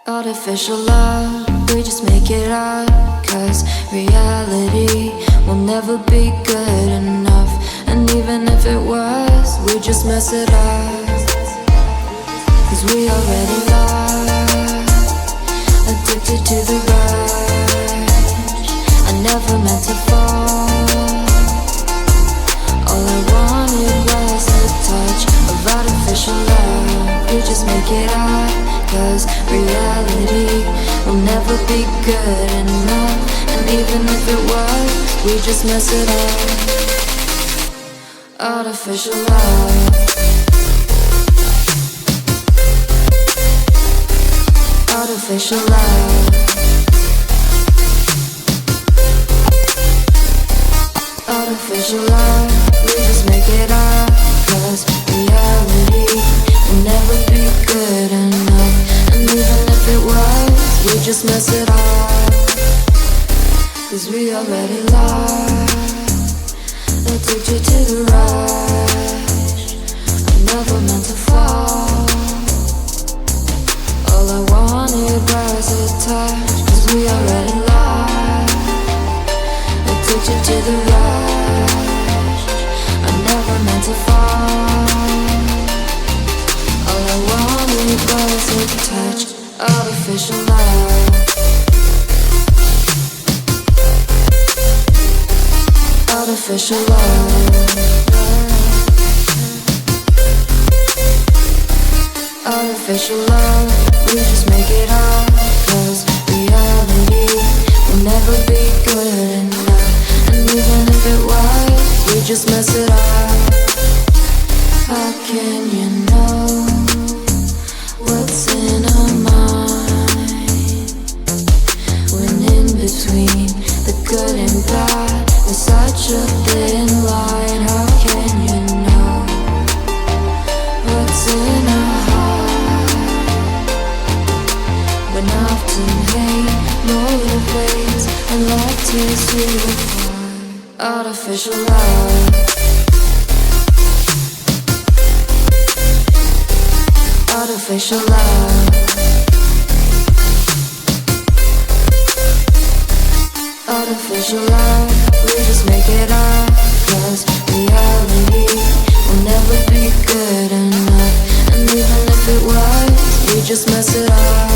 Artificial love, we just make it up. Cause reality will never be good enough. And even if it was, we just mess it up. Cause we already lost, addicted to the rush. I never meant to fall. All I wanted was a touch of artificial love. We just make it up. Cause reality will never be good enough. And even if it was, we just mess it up. Artificial love. Artificial love. Artificial love. We just make it up. Cause reality will never be good enough. And even if it was, we just mess it up. Cause we already lost, addicted to the rush. I never meant to fall. All I wanted was a touch. Cause we already lost, addicted to the rush. I never meant to fall. All I wanted was a touch. Artificial love. Artificial love. Artificial love. We just make it up. Cause reality will never be good enough. And even if it was, we just mess it up. How can you know what's in our mind when in between the good and bad there's such a thin line? How can you know what's in our heart when often hate motivates and love tears you apart? Artificial love. Artificial love. Artificial love. We just make it up. Cause reality will never be good enough. And even if it was, we just mess it up.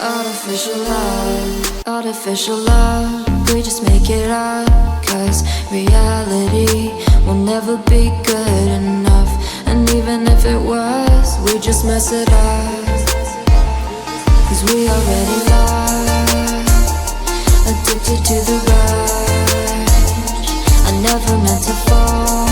Artificial love. Artificial love. We just make it up. Cause reality will never be good enough. And even if it was, we just mess it up. Cause we already lost, addicted to the rush. I never meant to fall.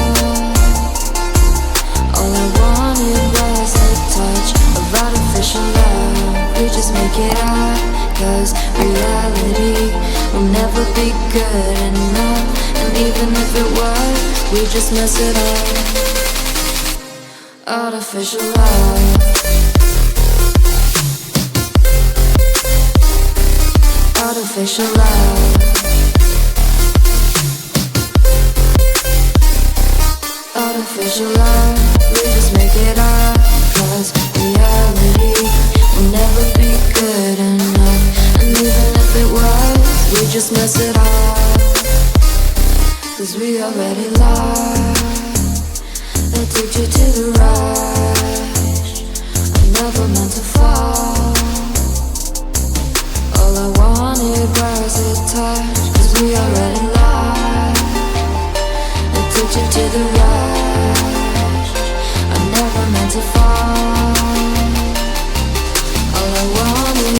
All I wanted was a touch of artificial love. We just make it up. Cause reality will never be good enough. And even if it was, we just mess it up. Artificial love. Artificial love. Artificial love. We just make it up. Cause reality will never be good enough. And even if it was, we just mess it up. Cause we already lost, addicted to the rush. I never meant to fall. All I wanted was a touch. Cause we already lost.